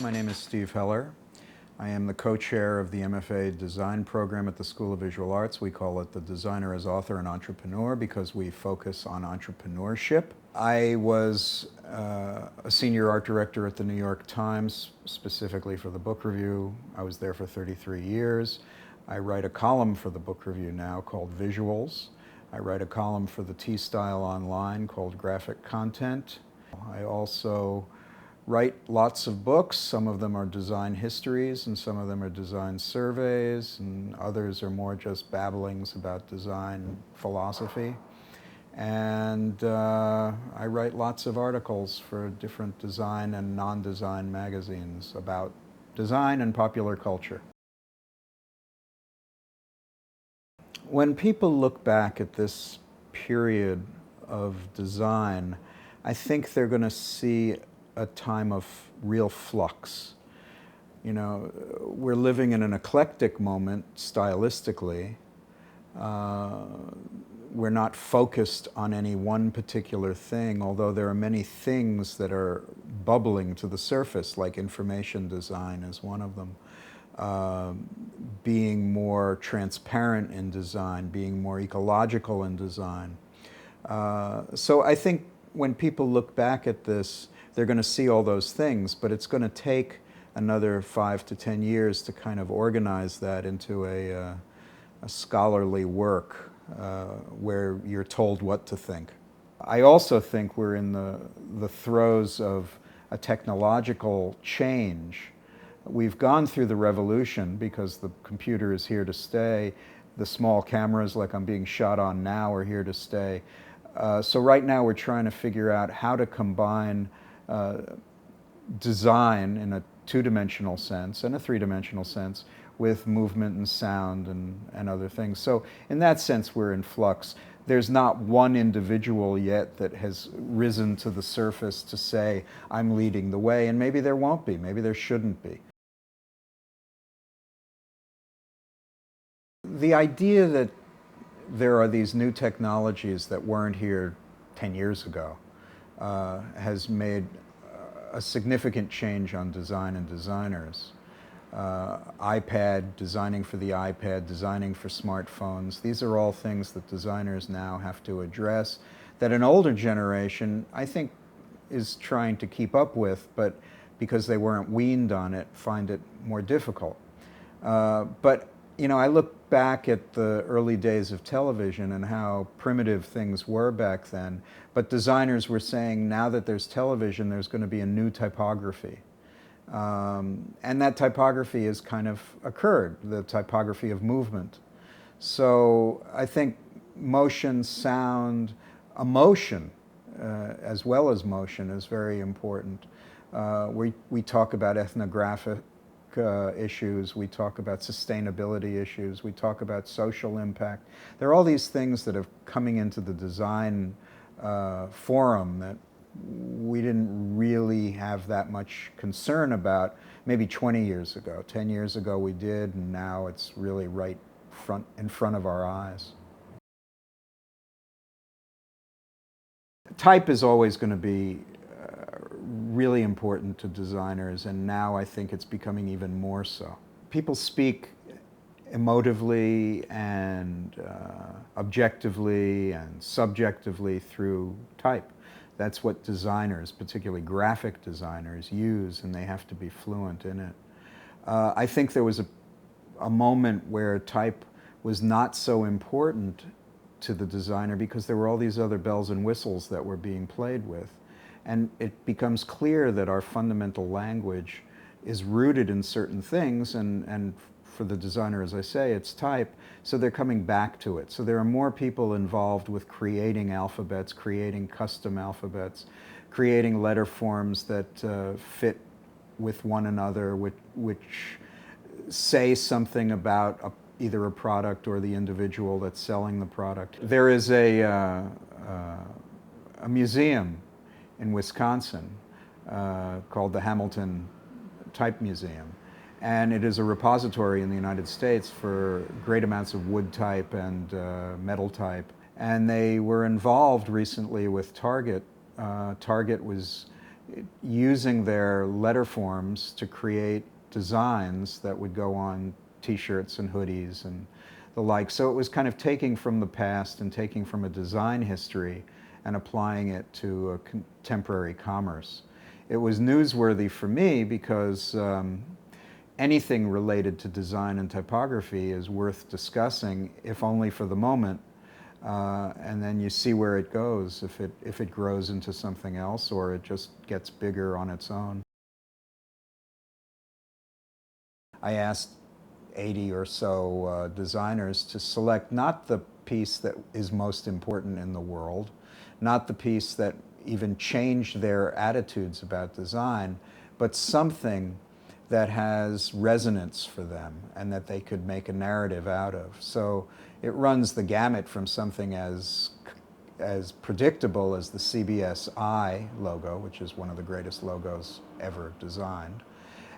My name is Steve Heller. I am the co-chair of the MFA Design program at the School of Visual Arts. We call it the Designer as Author and Entrepreneur because we focus on entrepreneurship. I was a senior art director at the New York Times, specifically for the book review. I was there for 33 years. I write a column for the book review now called Visuals. I write a column for the T-Style Online called Graphic Content. I also write lots of books. Some of them are design histories and some of them are design surveys, and others are more just babblings about design philosophy. And I write lots of articles for different design and non-design magazines about design and popular culture. When people look back at this period of design, I think they're going to see a time of real flux. You know, we're living in an eclectic moment stylistically. We're not focused on any one particular thing, although there are many things that are bubbling to the surface, like information design is one of them. Being more transparent in design, being more ecological in design. So I think when people look back at this, they're going to see all those things, but it's going to take another 5 to 10 years to kind of organize that into a scholarly work where you're told what to think. I also think we're in the throes of a technological change. We've gone through the revolution because the computer is here to stay. The small cameras like I'm being shot on now are here to stay. So right now we're trying to figure out how to combine design in a two-dimensional sense and a three-dimensional sense with movement and sound and other things. So in that sense we're in flux. There's not one individual yet that has risen to the surface to say, I'm leading the way, and maybe there won't be, maybe there shouldn't be. The idea that there are these new technologies that weren't here 10 years ago has made a significant change on design and designers. iPad, designing for the iPad, designing for smartphones, these are all things that designers now have to address that an older generation, I think, is trying to keep up with, but because they weren't weaned on it, find it more difficult. But you know, I look back at the early days of television and how primitive things were back then, but designers were saying now that there's television, there's going to be a new typography. And that typography has kind of occurred, the typography of movement. So I think motion, sound, emotion, as well as motion is very important. We talk about ethnographic issues, we talk about sustainability issues, we talk about social impact. There are all these things that are coming into the design forum that we didn't really have that much concern about maybe 20 years ago. 10 years ago we did, and now it's really right in front of our eyes. Type is always going to be really important to designers, and now I think it's becoming even more so. People speak emotively and objectively and subjectively through type. That's what designers, particularly graphic designers, use, and they have to be fluent in it. I think there was a moment where type was not so important to the designer because there were all these other bells and whistles that were being played with. And it becomes clear that our fundamental language is rooted in certain things, and for the designer, as I say, it's type, so they're coming back to it. So there are more people involved with creating alphabets, creating custom alphabets, creating letter forms that fit with one another, which say something about either a product or the individual that's selling the product. There is a museum in Wisconsin called the Hamilton Type Museum. And it is a repository in the United States for great amounts of wood type and metal type. And they were involved recently with Target. Target was using their letter forms to create designs that would go on t-shirts and hoodies and the like. So it was kind of taking from the past and taking from a design history and applying it to a contemporary commerce. It was newsworthy for me because anything related to design and typography is worth discussing, if only for the moment, and then you see where it goes, if it grows into something else or it just gets bigger on its own. I asked 80 or so designers to select not the piece that is most important in the world, not the piece that even changed their attitudes about design, but something that has resonance for them and that they could make a narrative out of. So it runs the gamut from something as predictable as the CBS I logo, which is one of the greatest logos ever designed,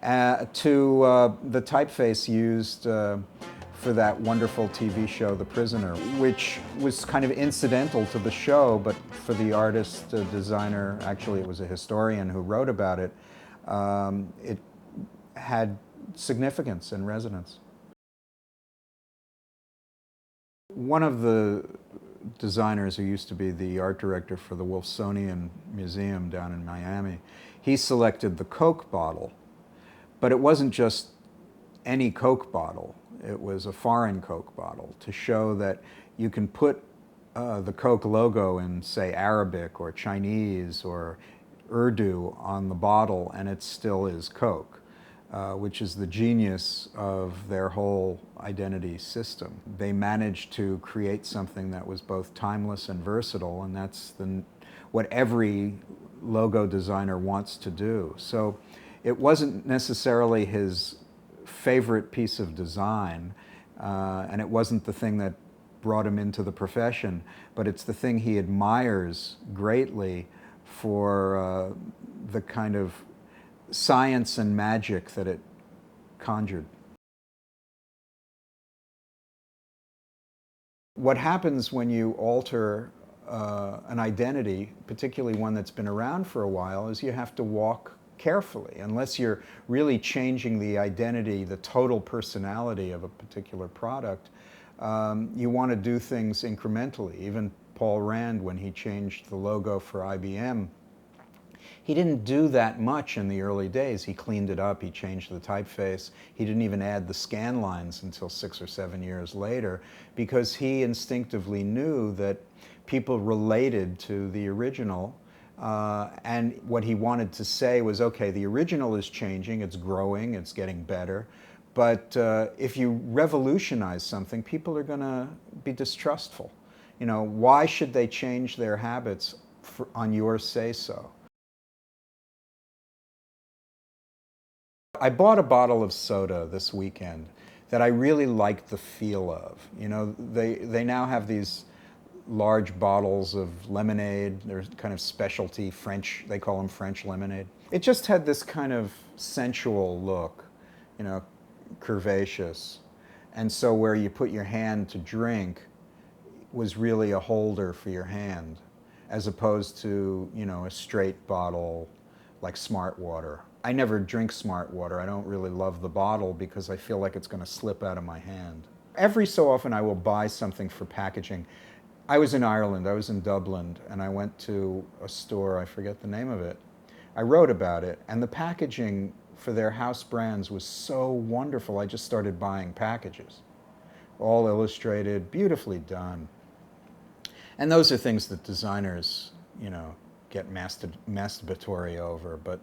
to the typeface used for that wonderful TV show, The Prisoner, which was kind of incidental to the show, but for the artist, designer, actually it was a historian who wrote about it, it had significance and resonance. One of the designers who used to be the art director for the Wolfsonian Museum down in Miami, he selected the Coke bottle. But it wasn't just any Coke bottle. It was a foreign Coke bottle to show that you can put the Coke logo in, say, Arabic or Chinese or Urdu on the bottle and it still is Coke, which is the genius of their whole identity system. They managed to create something that was both timeless and versatile, and that's what every logo designer wants to do. So it wasn't necessarily his favorite piece of design, and it wasn't the thing that brought him into the profession, but it's the thing he admires greatly for the kind of science and magic that it conjured. What happens when you alter an identity, particularly one that's been around for a while, is you have to walk carefully. Unless you're really changing the identity, the total personality of a particular product, you want to do things incrementally. Even Paul Rand, when he changed the logo for IBM, he didn't do that much in the early days. He cleaned it up, he changed the typeface. He didn't even add the scan lines until 6 or 7 years later, because he instinctively knew that people related to the original. And what he wanted to say was, okay, the original is changing, it's growing, it's getting better, but if you revolutionize something, people are going to be distrustful. You know, why should they change their habits on your say-so? I bought a bottle of soda this weekend that I really liked the feel of. You know, they now have these large bottles of lemonade. They're kind of specialty French, they call them French lemonade. It just had this kind of sensual look, you know, curvaceous. And so where you put your hand to drink was really a holder for your hand, as opposed to, you know, a straight bottle like Smart Water. I never drink Smart Water. I don't really love the bottle because I feel like it's going to slip out of my hand. Every so often I will buy something for packaging. I was in Ireland, I was in Dublin, and I went to a store, I forget the name of it. I wrote about it, and the packaging for their house brands was so wonderful, I just started buying packages. All illustrated, beautifully done. And those are things that designers, you know, get masturbatory over, but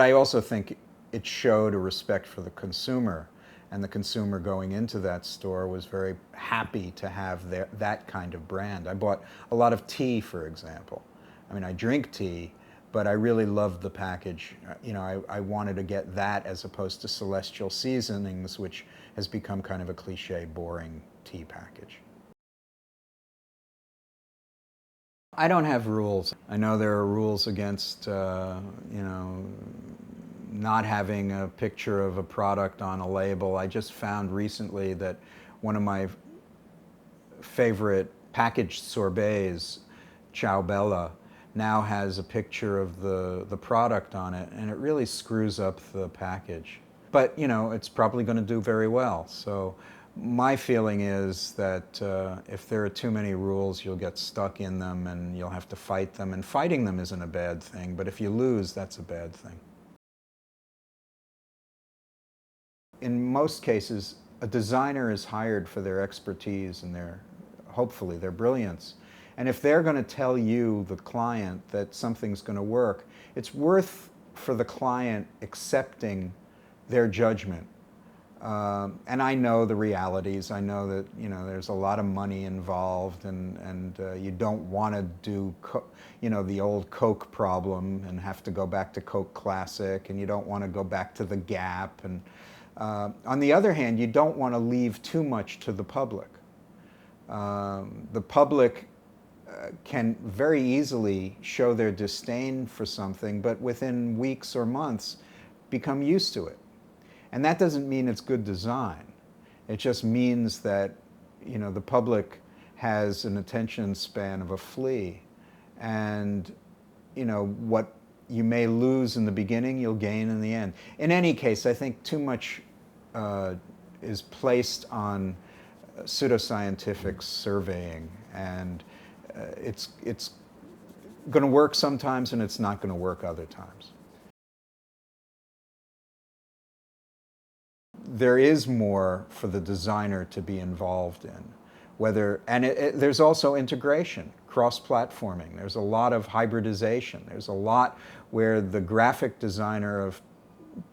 I also think it showed a respect for the consumer, and the consumer going into that store was very happy to have that kind of brand. I bought a lot of tea, for example. I mean, I drink tea, but I really loved the package. You know, I wanted to get that as opposed to Celestial Seasonings, which has become kind of a cliche, boring tea package. I don't have rules. I know there are rules against, you know, not having a picture of a product on a label. I just found recently that one of my favorite packaged sorbets, Ciao Bella, now has a picture of the product on it, and it really screws up the package. But, you know, it's probably going to do very well. So my feeling is that if there are too many rules, you'll get stuck in them and you'll have to fight them. And fighting them isn't a bad thing, but if you lose, that's a bad thing. In most cases, a designer is hired for their expertise and hopefully their brilliance. And if they're going to tell you, the client, that something's going to work, it's worth for the client accepting their judgment. And I know the realities. I know that, you know, there's a lot of money involved, and you don't want to do, you know, the old Coke problem and have to go back to Coke Classic, and you don't want to go back to the Gap. And on the other hand, you don't want to leave too much to the public. The public can very easily show their disdain for something, but within weeks or months become used to it. And that doesn't mean it's good design. It just means that, you know, the public has an attention span of a flea. And, you know, what you may lose in the beginning, you'll gain in the end. In any case, I think too much is placed on pseudoscientific surveying, and it's going to work sometimes and it's not going to work other times. There is more for the designer to be involved in. There's also integration, cross-platforming. There's a lot of hybridization. There's a lot where the graphic designer of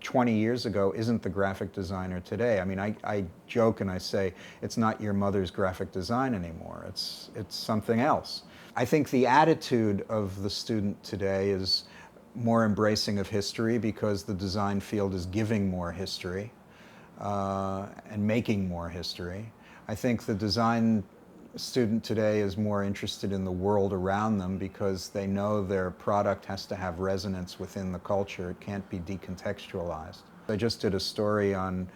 20 years ago isn't the graphic designer today. I mean, I joke and I say, it's not your mother's graphic design anymore. It's something else. I think the attitude of the student today is more embracing of history, because the design field is giving more history. And making more history. I think the design student today is more interested in the world around them, because they know their product has to have resonance within the culture. It can't be decontextualized. I just did a story on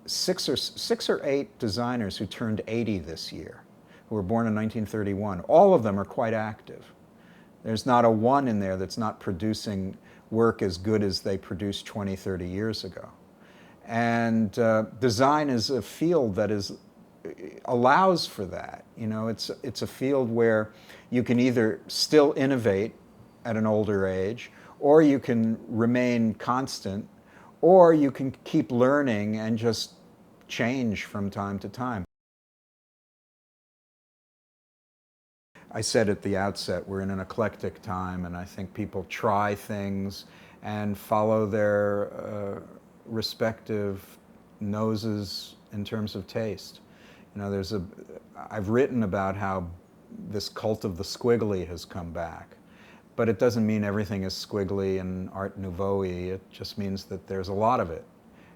six or eight designers who turned 80 this year, who were born in 1931. All of them are quite active. There's not a one in there that's not producing work as good as they produced 20, 30 years ago. And design is a field that allows for that. You know, it's a field where you can either still innovate at an older age, or you can remain constant, or you can keep learning and just change from time to time. I said at the outset, we're in an eclectic time, and I think people try things and follow their respective noses in terms of taste. You know, I've written about how this cult of the squiggly has come back, but it doesn't mean everything is squiggly and Art Nouveau-y. It just means that there's a lot of it,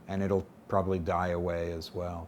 and it'll probably die away as well.